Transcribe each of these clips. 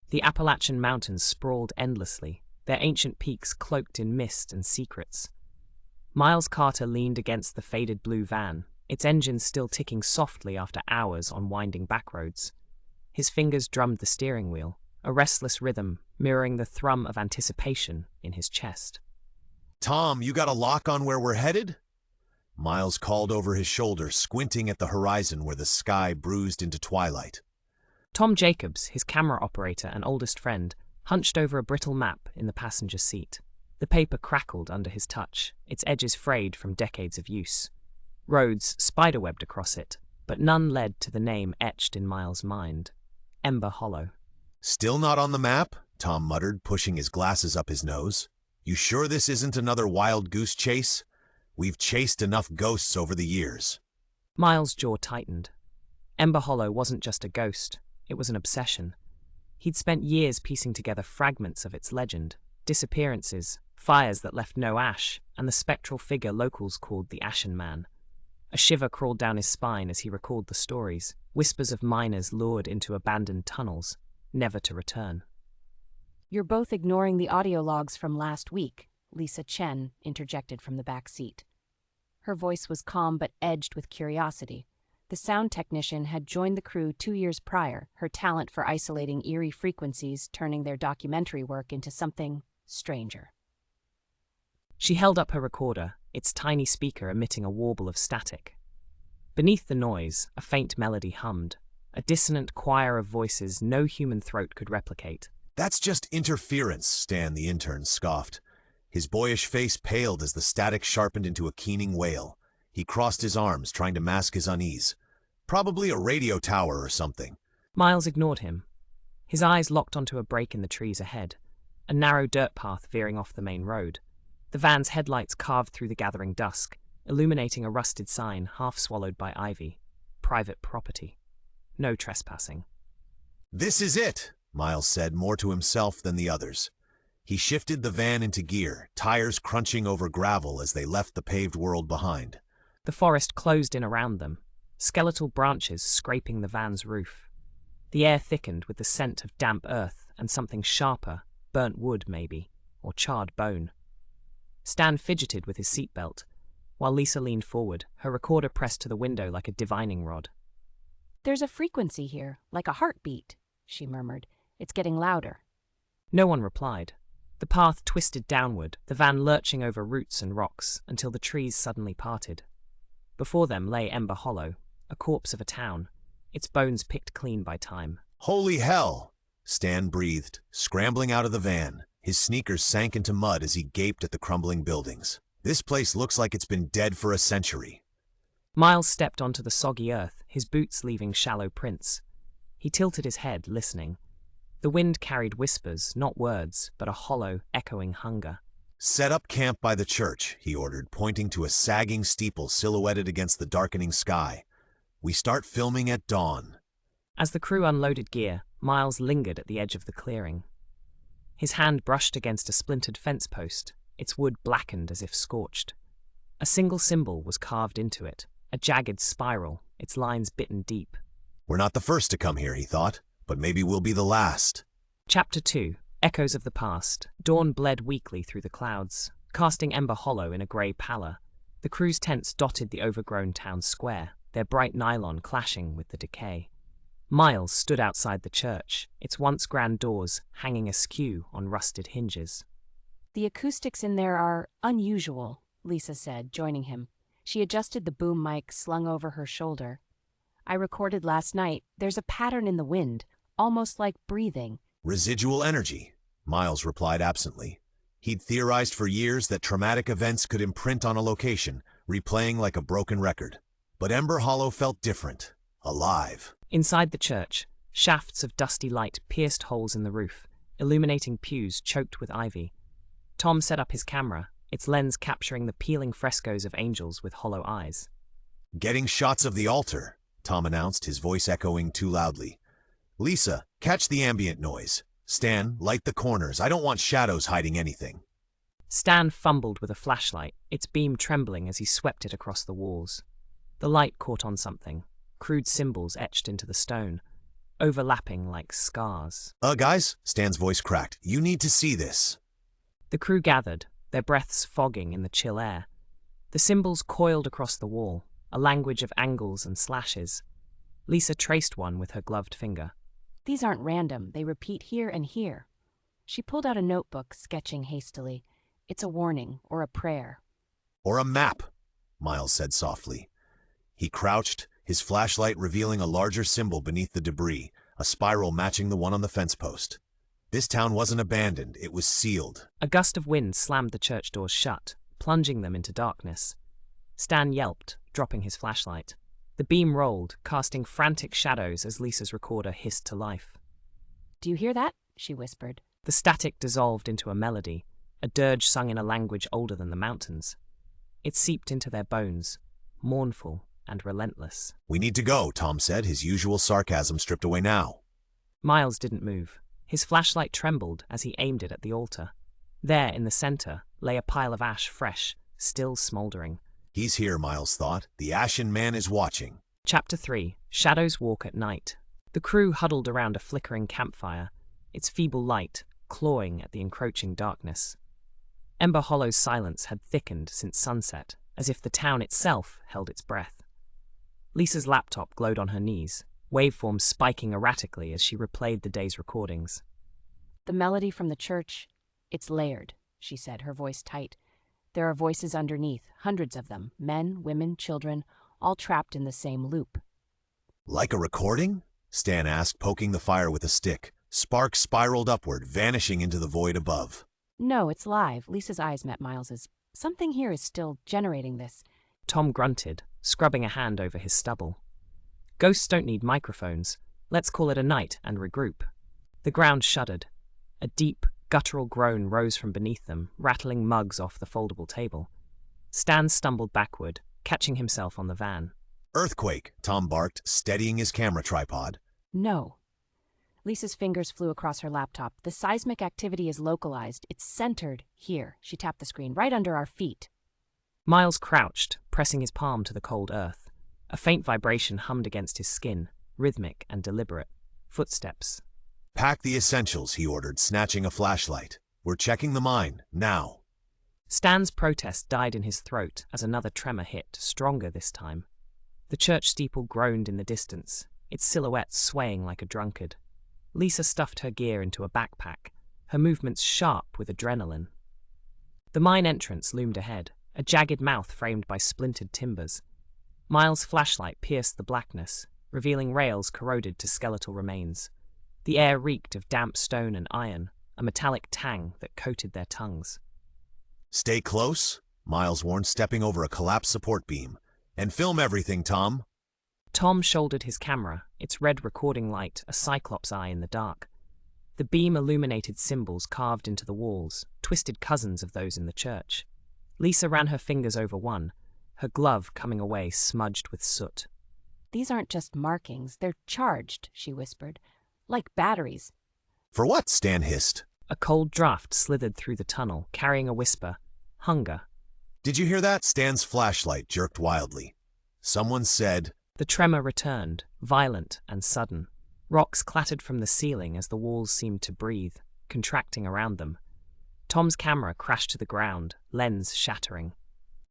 The Appalachian Mountains sprawled endlessly, their ancient peaks cloaked in mist and secrets. Miles Carter leaned against the faded blue van, its engine still ticking softly after hours on winding backroads. His fingers drummed the steering wheel, a restless rhythm mirroring the thrum of anticipation in his chest. "Tom, you got a lock on where we're headed?" Miles called over his shoulder, squinting at the horizon where the sky bruised into twilight. Tom Jacobs, his camera operator and oldest friend, hunched over a brittle map in the passenger seat. The paper crackled under his touch, its edges frayed from decades of use. Roads spiderwebbed across it, but none led to the name etched in Miles' mind: Ember Hollow. "Still not on the map?" Tom muttered, pushing his glasses up his nose. "You sure this isn't another wild goose chase? We've chased enough ghosts over the years." Miles' jaw tightened. Ember Hollow wasn't just a ghost, it was an obsession. He'd spent years piecing together fragments of its legend: disappearances, fires that left no ash, and the spectral figure locals called the Ashen Man. A shiver crawled down his spine as he recalled the stories, whispers of miners lured into abandoned tunnels, never to return. "You're both ignoring the audio logs from last week," Lisa Chen interjected from the back seat. Her voice was calm but edged with curiosity. The sound technician had joined the crew 2 years prior, her talent for isolating eerie frequencies turning their documentary work into something stranger. She held up her recorder, its tiny speaker emitting a warble of static. Beneath the noise, a faint melody hummed, a dissonant choir of voices no human throat could replicate. "That's just interference," Stan the intern scoffed. His boyish face paled as the static sharpened into a keening wail. He crossed his arms, trying to mask his unease. "Probably a radio tower or something." Miles ignored him. His eyes locked onto a break in the trees ahead, a narrow dirt path veering off the main road. The van's headlights carved through the gathering dusk, illuminating a rusted sign half swallowed by ivy: private property. No trespassing. "This is it," Miles said, more to himself than the others. He shifted the van into gear, tires crunching over gravel as they left the paved world behind. The forest closed in around them, skeletal branches scraping the van's roof. The air thickened with the scent of damp earth and something sharper, burnt wood maybe, or charred bone. Stan fidgeted with his seatbelt, while Lisa leaned forward, her recorder pressed to the window like a divining rod. "There's a frequency here, like a heartbeat," she murmured. "It's getting louder." No one replied. The path twisted downward, the van lurching over roots and rocks until the trees suddenly parted. Before them lay Ember Hollow, a corpse of a town, its bones picked clean by time. "Holy hell!" Stan breathed, scrambling out of the van. His sneakers sank into mud as he gaped at the crumbling buildings. "This place looks like it's been dead for a century." Miles stepped onto the soggy earth, his boots leaving shallow prints. He tilted his head, listening. The wind carried whispers, not words, but a hollow, echoing hunger. "Set up camp by the church," he ordered, pointing to a sagging steeple silhouetted against the darkening sky. "We start filming at dawn." As the crew unloaded gear, Miles lingered at the edge of the clearing. His hand brushed against a splintered fence post, its wood blackened as if scorched. A single symbol was carved into it, a jagged spiral, its lines bitten deep. "We're not the first to come here," he thought, "but maybe we'll be the last." Chapter 2. Echoes of the Past. Dawn bled weakly through the clouds, casting Ember Hollow in a grey pallor. The crew's tents dotted the overgrown town square, their bright nylon clashing with the decay. Miles stood outside the church, its once grand doors hanging askew on rusted hinges. "The acoustics in there are unusual," Lisa said, joining him. She adjusted the boom mic slung over her shoulder. "I recorded last night. There's a pattern in the wind, almost like breathing." "Residual energy," Miles replied absently. He'd theorized for years that traumatic events could imprint on a location, replaying like a broken record. But Ember Hollow felt different, alive. Inside the church, shafts of dusty light pierced holes in the roof, illuminating pews choked with ivy. Tom set up his camera, its lens capturing the peeling frescoes of angels with hollow eyes. "Getting shots of the altar," Tom announced, his voice echoing too loudly. "Lisa, catch the ambient noise. Stan, light the corners. I don't want shadows hiding anything." Stan fumbled with a flashlight, its beam trembling as he swept it across the walls. The light caught on something, crude symbols etched into the stone. overlapping like scars. Guys, Stan's voice cracked. You need to see this. The crew gathered, their breaths fogging in the chill air. The symbols coiled across the wall, a language of angles and slashes. Lisa traced one with her gloved finger. These aren't random, they repeat here and here. She pulled out a notebook, sketching hastily. It's a warning, or a prayer. Or a map, Miles said softly. He crouched, his flashlight revealing a larger symbol beneath the debris, a spiral matching the one on the fence post. This town wasn't abandoned, it was sealed. A gust of wind slammed the church doors shut, plunging them into darkness. Stan yelped, dropping his flashlight. The beam rolled, casting frantic shadows as Lisa's recorder hissed to life. Do you hear that? She whispered. The static dissolved into a melody, a dirge sung in a language older than the mountains. It seeped into their bones, mournful and relentless. We need to go, Tom said, his usual sarcasm stripped away now. Miles didn't move. His flashlight trembled as he aimed it at the altar. There, in the center, lay a pile of ash, fresh, still smoldering. He's here, Miles thought. The Ashen Man is watching. Chapter 3. Shadows Walk at Night. The crew huddled around a flickering campfire, its feeble light clawing at the encroaching darkness. Ember Hollow's silence had thickened since sunset, as if the town itself held its breath. Lisa's laptop glowed on her knees, waveforms spiking erratically as she replayed the day's recordings. The melody from the church, it's layered, she said, her voice tight. There are voices underneath, hundreds of them, men, women, children, all trapped in the same loop. Like a recording? Stan asked, poking the fire with a stick. Sparks spiraled upward, vanishing into the void above. No, it's live. Lisa's eyes met Miles's. Something here is still generating this. Tom grunted, scrubbing a hand over his stubble. Ghosts don't need microphones. Let's call it a night and regroup. The ground shuddered. A deep, guttural groan rose from beneath them, rattling mugs off the foldable table. Stan stumbled backward, catching himself on the van. Earthquake, Tom barked, steadying his camera tripod. No. Lisa's fingers flew across her laptop. The seismic activity is localized. It's centered here. She tapped the screen, right under our feet. Miles crouched, pressing his palm to the cold earth. A faint vibration hummed against his skin, rhythmic and deliberate. Footsteps. Pack the essentials, he ordered, snatching a flashlight. We're checking the mine, now. Stan's protest died in his throat as another tremor hit, stronger this time. The church steeple groaned in the distance, its silhouette swaying like a drunkard. Lisa stuffed her gear into a backpack, her movements sharp with adrenaline. The mine entrance loomed ahead, a jagged mouth framed by splintered timbers. Miles' flashlight pierced the blackness, revealing rails corroded to skeletal remains. The air reeked of damp stone and iron, a metallic tang that coated their tongues. Stay close, Miles warned, stepping over a collapsed support beam. And film everything, Tom. Tom shouldered his camera, its red recording light a cyclops eye in the dark. The beam illuminated symbols carved into the walls, twisted cousins of those in the church. Lisa ran her fingers over one, her glove coming away smudged with soot. These aren't just markings, they're charged, she whispered. Like batteries. For what? Stan hissed. A cold draft slithered through the tunnel, carrying a whisper. Hunger. Did you hear that? Stan's flashlight jerked wildly. Someone said... The tremor returned, violent and sudden. Rocks clattered from the ceiling as the walls seemed to breathe, contracting around them. Tom's camera crashed to the ground, lens shattering.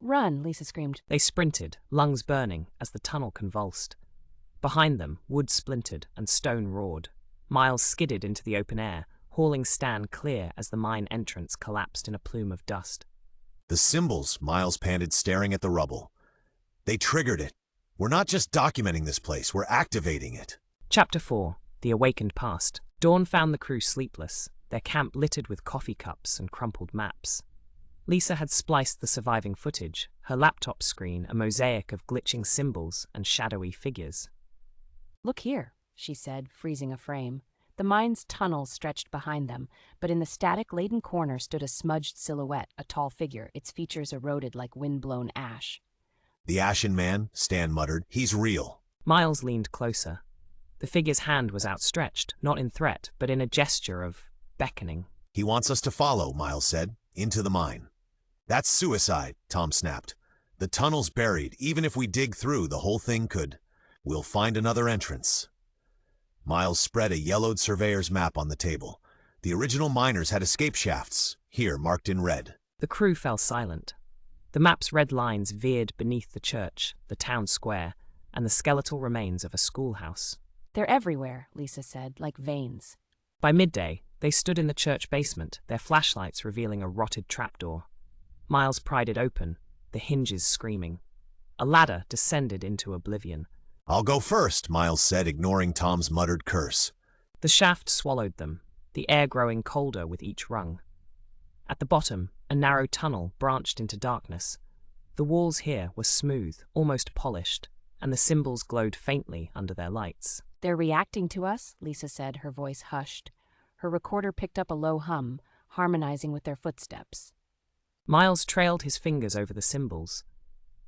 Run, Lisa screamed. They sprinted, lungs burning, as the tunnel convulsed. Behind them, wood splintered and stone roared. Miles skidded into the open air, hauling Stan clear as the mine entrance collapsed in a plume of dust. The symbols, Miles panted, staring at the rubble. They triggered it. We're not just documenting this place, we're activating it. Chapter 4. The Awakened Past. Dawn found the crew sleepless, their camp littered with coffee cups and crumpled maps. Lisa had spliced the surviving footage, her laptop screen a mosaic of glitching symbols and shadowy figures. Look here, she said, freezing a frame. The mine's tunnels stretched behind them, but in the static-laden corner stood a smudged silhouette, a tall figure, its features eroded like wind-blown ash. The Ashen Man, Stan muttered. He's real. Miles leaned closer. The figure's hand was outstretched, not in threat, but in a gesture of beckoning. He wants us to follow, Miles said, into the mine. That's suicide, Tom snapped. The tunnel's buried. Even if we dig through, the whole thing could... We'll find another entrance. Miles spread a yellowed surveyor's map on the table. The original miners had escape shafts, here marked in red. The crew fell silent. The map's red lines veered beneath the church, the town square, and the skeletal remains of a schoolhouse. They're everywhere, Lisa said, like veins. By midday, they stood in the church basement, their flashlights revealing a rotted trapdoor. Miles pried it open, the hinges screaming. A ladder descended into oblivion. "I'll go first," Miles said, ignoring Tom's muttered curse. The shaft swallowed them, the air growing colder with each rung. At the bottom, a narrow tunnel branched into darkness. The walls here were smooth, almost polished, and the symbols glowed faintly under their lights. They're reacting to us, Lisa said, her voice hushed. Her recorder picked up a low hum, harmonizing with their footsteps. Miles trailed his fingers over the symbols.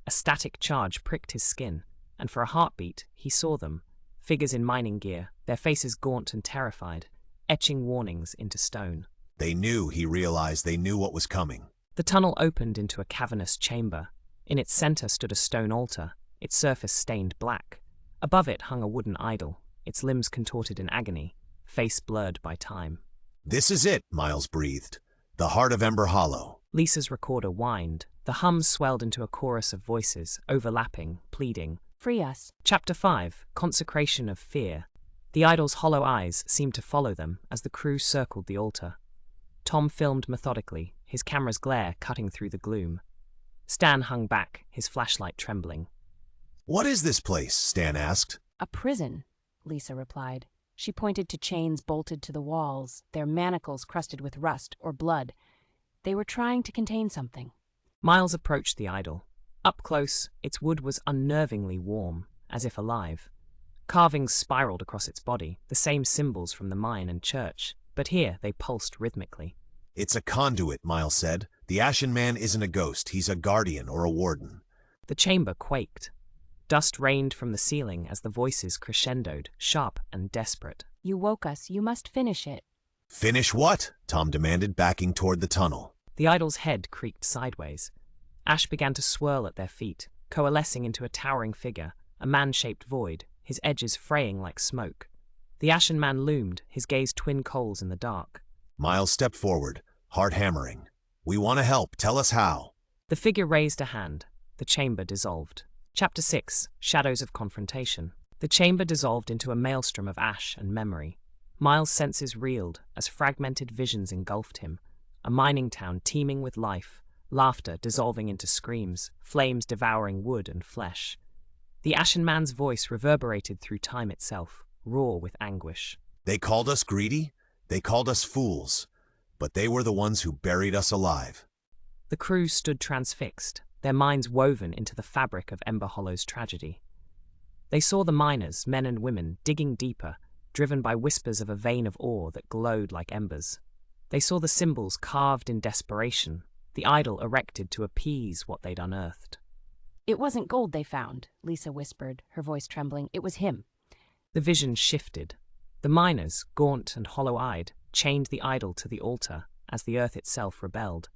A static charge pricked his skin, and for a heartbeat he saw them, figures in mining gear, their faces gaunt and terrified, etching warnings into stone. They knew, he realized, they knew what was coming. The tunnel opened into a cavernous chamber. In its center stood a stone altar, its surface stained black. Above it hung a wooden idol, its limbs contorted in agony, face blurred by time. "This is it," Miles breathed. "The heart of Ember Hollow." Lisa's recorder whined. The hum swelled into a chorus of voices, overlapping, pleading. Free us. Chapter 5, Consecration of Fear. The idol's hollow eyes seemed to follow them as the crew circled the altar. Tom filmed methodically, his camera's glare cutting through the gloom. Stan hung back, his flashlight trembling. "What is this place?" Stan asked. A prison, Lisa replied. She pointed to chains bolted to the walls, their manacles crusted with rust or blood. They were trying to contain something. Miles approached the idol. Up close, its wood was unnervingly warm, as if alive. Carvings spiraled across its body, the same symbols from the mine and church, but here they pulsed rhythmically. "It's a conduit," Miles said. "The Ashen Man isn't a ghost, he's a guardian or a warden." The chamber quaked. Dust rained from the ceiling as the voices crescendoed, sharp and desperate. You woke us, you must finish it. "Finish what?" Tom demanded, backing toward the tunnel. The idol's head creaked sideways. Ash began to swirl at their feet, coalescing into a towering figure, a man-shaped void, his edges fraying like smoke. The Ashen Man loomed, his gaze twin coals in the dark. Miles stepped forward, heart hammering. "We want to help. Tell us how." The figure raised a hand. The chamber dissolved. Chapter 6, Shadows of Confrontation. The chamber dissolved into a maelstrom of ash and memory. Miles' senses reeled as fragmented visions engulfed him. A mining town teeming with life, laughter dissolving into screams, flames devouring wood and flesh. The Ashen Man's voice reverberated through time itself, raw with anguish. "They called us greedy, they called us fools, but they were the ones who buried us alive." The crew stood transfixed, their minds woven into the fabric of Ember Hollow's tragedy. They saw the miners, men and women, digging deeper, driven by whispers of a vein of ore that glowed like embers. They saw the symbols carved in desperation, the idol erected to appease what they'd unearthed. It wasn't gold they found, Lisa whispered, her voice trembling. It was him. The vision shifted. The miners, gaunt and hollow-eyed, chained the idol to the altar as the earth itself rebelled.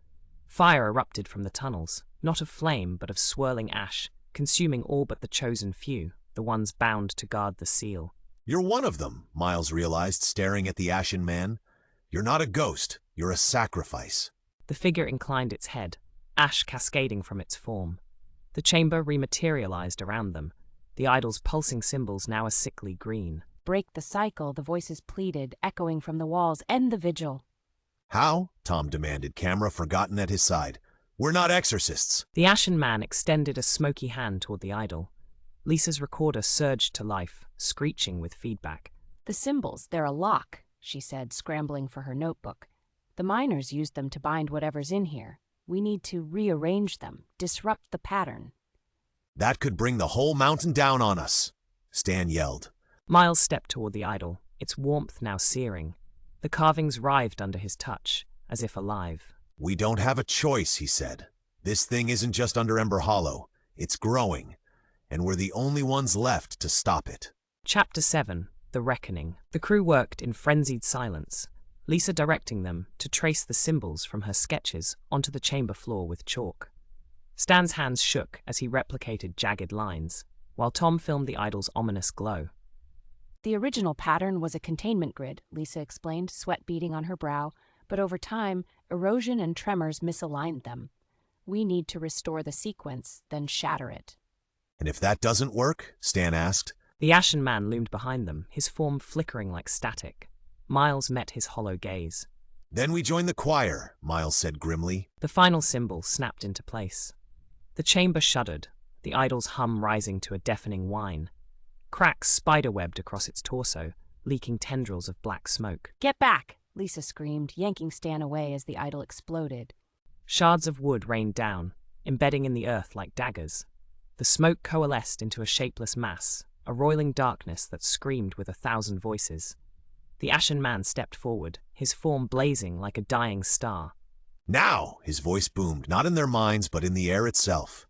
Fire erupted from the tunnels, not of flame but of swirling ash, consuming all but the chosen few, the ones bound to guard the seal. "You're one of them," Miles realized, staring at the Ashen Man. "You're not a ghost, you're a sacrifice." The figure inclined its head, ash cascading from its form. The chamber rematerialized around them, the idol's pulsing symbols now a sickly green. Break the cycle, the voices pleaded, echoing from the walls. End the vigil. "How?" Tom demanded, camera forgotten at his side. "We're not exorcists." The Ashen Man extended a smoky hand toward the idol. Lisa's recorder surged to life, screeching with feedback. The symbols, they're a lock, she said, scrambling for her notebook. The miners used them to bind whatever's in here. We need to rearrange them, disrupt the pattern. "That could bring the whole mountain down on us," Stan yelled. Miles stepped toward the idol, its warmth now searing. The carvings writhed under his touch, as if alive. "We don't have a choice," he said. "This thing isn't just under Ember Hollow. It's growing, and we're the only ones left to stop it." Chapter 7, The Reckoning. The crew worked in frenzied silence, Lisa directing them to trace the symbols from her sketches onto the chamber floor with chalk. Stan's hands shook as he replicated jagged lines, while Tom filmed the idol's ominous glow. The original pattern was a containment grid, Lisa explained, sweat beading on her brow, but over time, erosion and tremors misaligned them. We need to restore the sequence, then shatter it. And if that doesn't work? Stan asked. The Ashen Man loomed behind them, his form flickering like static. Miles met his hollow gaze. Then we join the choir, Miles said grimly. The final symbol snapped into place. The chamber shuddered, the idol's hum rising to a deafening whine. Cracks spiderwebbed across its torso, leaking tendrils of black smoke. Get back! Lisa screamed, yanking Stan away as the idol exploded. Shards of wood rained down, embedding in the earth like daggers. The smoke coalesced into a shapeless mass, a roiling darkness that screamed with 1,000 voices. The Ashen Man stepped forward, his form blazing like a dying star. Now! His voice boomed, not in their minds, but in the air itself.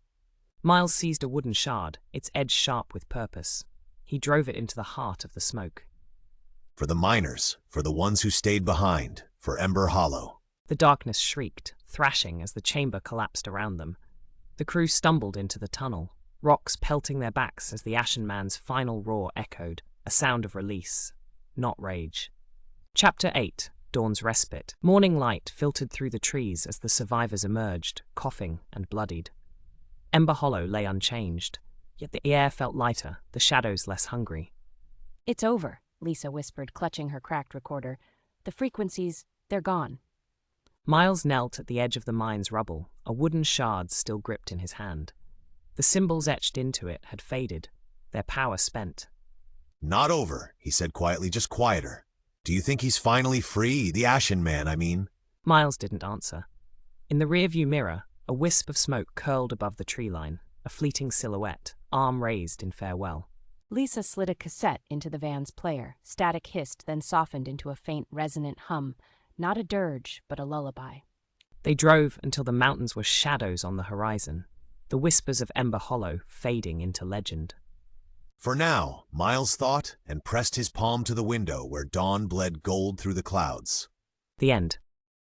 Miles seized a wooden shard, its edge sharp with purpose. He drove it into the heart of the smoke. For the miners, for the ones who stayed behind, for Ember Hollow. The darkness shrieked, thrashing as the chamber collapsed around them. The crew stumbled into the tunnel, rocks pelting their backs as the Ashen Man's final roar echoed, a sound of release, not rage. Chapter 8, Dawn's Respite. Morning light filtered through the trees as the survivors emerged, coughing and bloodied. Ember Hollow lay unchanged, yet the air felt lighter, the shadows less hungry. It's over, Lisa whispered, clutching her cracked recorder. The frequencies, they're gone. Miles knelt at the edge of the mine's rubble, a wooden shard still gripped in his hand. The symbols etched into it had faded, their power spent. Not over, he said quietly, just quieter. Do you think he's finally free? The Ashen Man, I mean. Miles didn't answer. In the rearview mirror, a wisp of smoke curled above the tree line, a fleeting silhouette, arm raised in farewell. Lisa slid a cassette into the van's player. Static hissed, then softened into a faint, resonant hum. Not a dirge, but a lullaby. They drove until the mountains were shadows on the horizon, the whispers of Ember Hollow fading into legend. For now, Miles thought, and pressed his palm to the window where dawn bled gold through the clouds. The end.